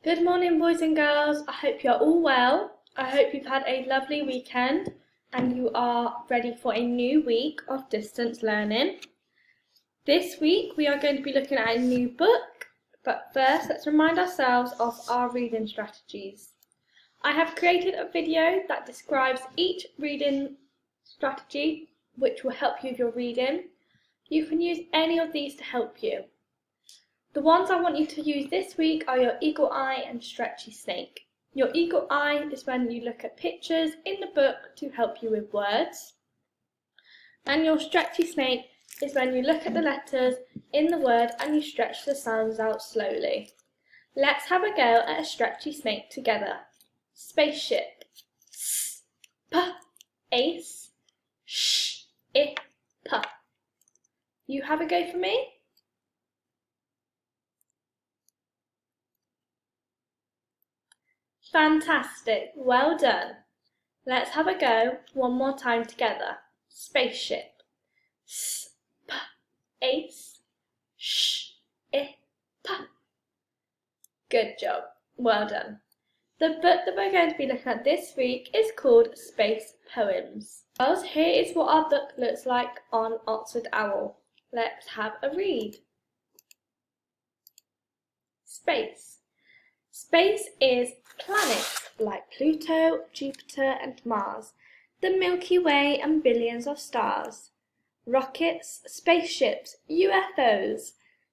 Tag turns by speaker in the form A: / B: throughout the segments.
A: Good morning, boys and girls. I hope you're all well. I hope you've had a lovely weekend and you are ready for a new week of distance learning. This week we are going to be looking at a new book, but first let's remind ourselves of our reading strategies. I have created a video that describes each reading strategy which will help you with your reading. You can use any of these to help you. The ones I want you to use this week are your eagle eye and stretchy snake. Your eagle eye is when you look at pictures in the book to help you with words. And your stretchy snake is when you look at the letters in the word and you stretch the sounds out slowly. Let's have a go at a stretchy snake together. Spaceship. S, p, ace, sh, I, p. You have a go for me? Fantastic, well done. Let's have a go one more time together. Spaceship. S, p, ace, sh, I, p. Good job, well done. The book that we're going to be looking at this week is called Space Poems. Girls, here is what our book looks like on Oxford Owl. Let's have a read. Space. Space is planets like Pluto, Jupiter and Mars, the Milky Way and billions of stars. Rockets, spaceships, UFOs,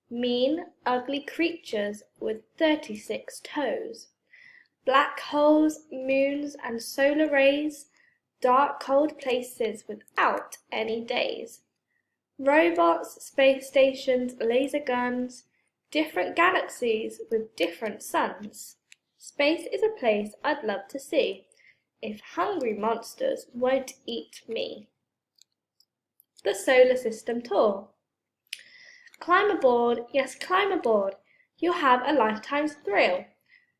A: mean, ugly creatures with 36 toes. Black holes, moons and solar rays, dark cold places without any days. Robots, space stations, laser guns, different galaxies with different suns. Space is a place I'd love to see, if hungry monsters won't eat me. The Solar System Tour. Climb aboard, yes climb aboard, you'll have a lifetime's thrill.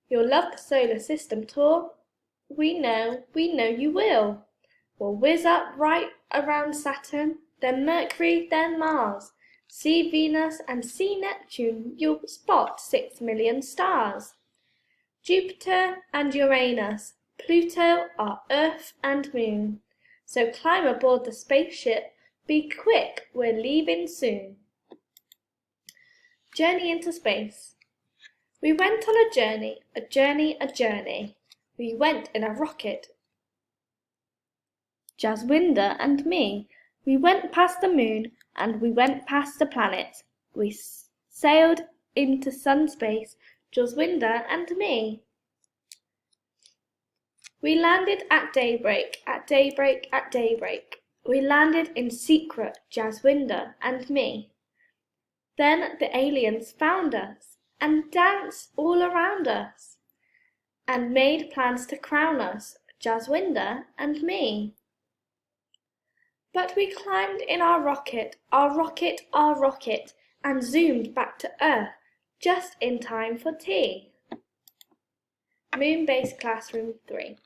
A: You'll love the Solar System Tour, we know you will. We'll whiz up right around Saturn, then Mercury, then Mars. See Venus and see Neptune, you'll spot 6 million stars. Jupiter and Uranus, Pluto are Earth and Moon. So climb aboard the spaceship, be quick, we're leaving soon. Journey into space. We went on a journey, a journey, a journey. We went in a rocket, Jaswinder and me. We went past the moon and we went past the planets. We sailed into sun space, Jaswinder and me. We landed at daybreak, at daybreak, at daybreak. We landed in secret, Jaswinder and me. Then the aliens found us and danced all around us and made plans to crown us, Jaswinder and me. But we climbed in our rocket, and zoomed back to Earth just in time for tea. Moonbase Classroom 3.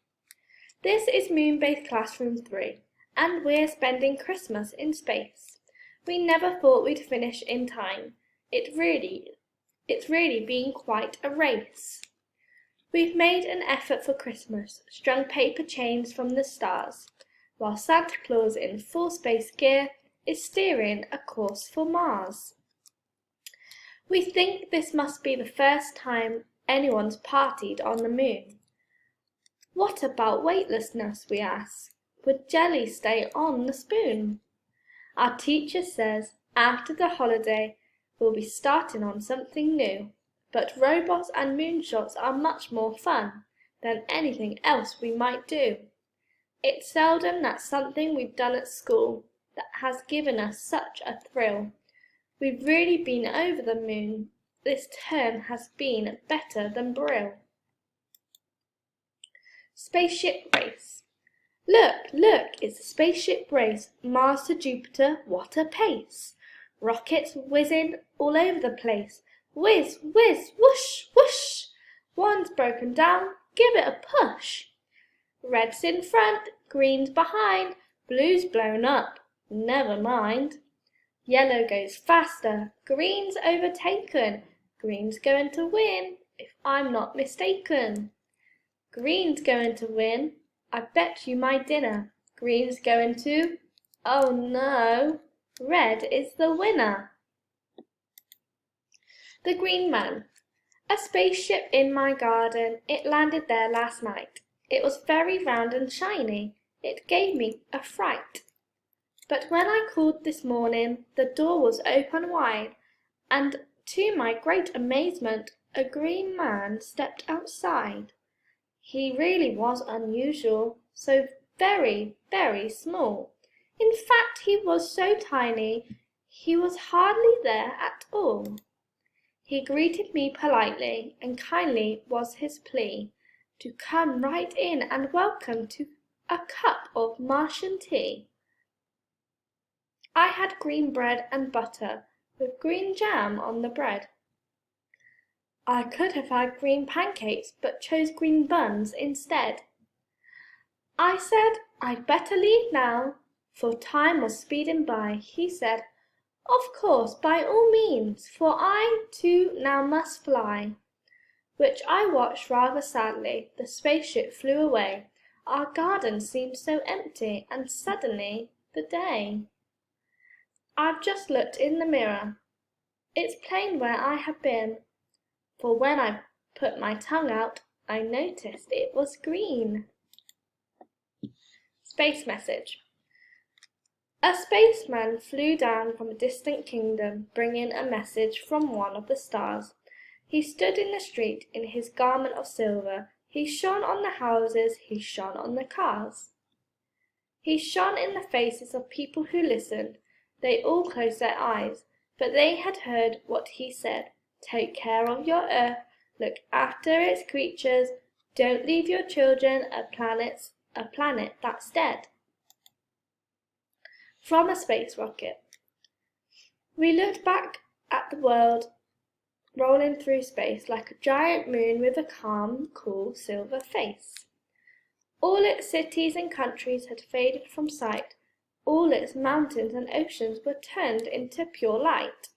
A: This is Moonbase Classroom 3, and we're spending Christmas in space. We never thought we'd finish in time. It's really been quite a race. We've made an effort for Christmas, strung paper chains from the stars, while Santa Claus in full space gear is steering a course for Mars. We think this must be the first time anyone's partied on the moon. What about weightlessness, we ask? Would jelly stay on the spoon? Our teacher says after the holiday we'll be starting on something new, but robots and moonshots are much more fun than anything else we might do. It's seldom that something we've done at school that has given us such a thrill. We've really been over the moon. This term has been better than Brill. Spaceship race. Look, it's a spaceship race. Mars to Jupiter, what a pace. Rockets whizzing all over the place. Whiz, whiz, whoosh, whoosh. One's broken down, give it a push. Red's in front, green's behind, blue's blown up, never mind. Yellow goes faster, green's overtaken, green's going to win. if I'm not mistaken. Green's going to win. I bet you my dinner. Green's going to... Oh no, red is the winner. The Green Man. A spaceship in my garden. It landed there last night. It was very round and shiny. It gave me a fright. But when I called this morning, the door was open wide, and to my great amazement, a green man stepped outside. He really was unusual, so very, very small. In fact, he was so tiny, he was hardly there at all. He greeted me politely, and kindly was his plea to come right in and welcome to a cup of Martian tea. I had green bread and butter, with green jam on the bread. I could have had green pancakes, but chose green buns instead. I said I'd better leave now, for time was speeding by. He said, of course, by all means, for I too now must fly. Which I watched rather sadly. The spaceship flew away. Our garden seemed so empty, and suddenly the day. I've just looked in the mirror. It's plain where I have been, for when I put my tongue out, I noticed it was green. Space message. A spaceman flew down from a distant kingdom, bringing a message from one of the stars. He stood in the street in his garment of silver. He shone on the houses, he shone on the cars. He shone in the faces of people who listened. They all closed their eyes, but they had heard what he said. Take care of your earth, look after its creatures, don't leave your children a planet that's dead. From a space rocket. We looked back at the world rolling through space like a giant moon with a calm, cool, silver face. All its cities and countries had faded from sight. All its mountains and oceans were turned into pure light.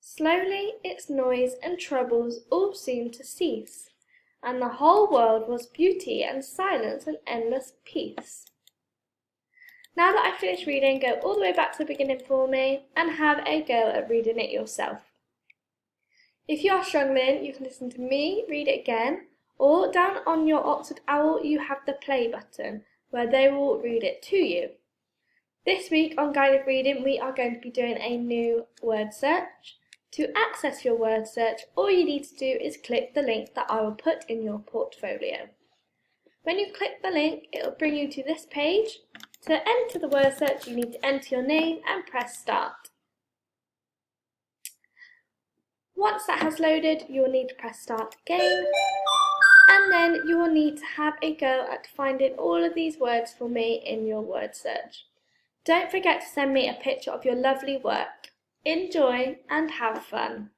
A: Slowly its noise and troubles all seemed to cease, and the whole world was beauty and silence and endless peace. Now that I've finished reading, go all the way back to the beginning for me and have a go at reading it yourself. If you are struggling, you can listen to me read it again, or down on your Oxford Owl you have the play button, where they will read it to you. This week on Guided Reading, we are going to be doing a new word search. To access your word search, all you need to do is click the link that I will put in your portfolio. When you click the link, it will bring you to this page. To enter the word search, you need to enter your name and press start. Once that has loaded, you will need to press start again, and then you will need to have a go at finding all of these words for me in your word search. Don't forget to send me a picture of your lovely work. Enjoy and have fun.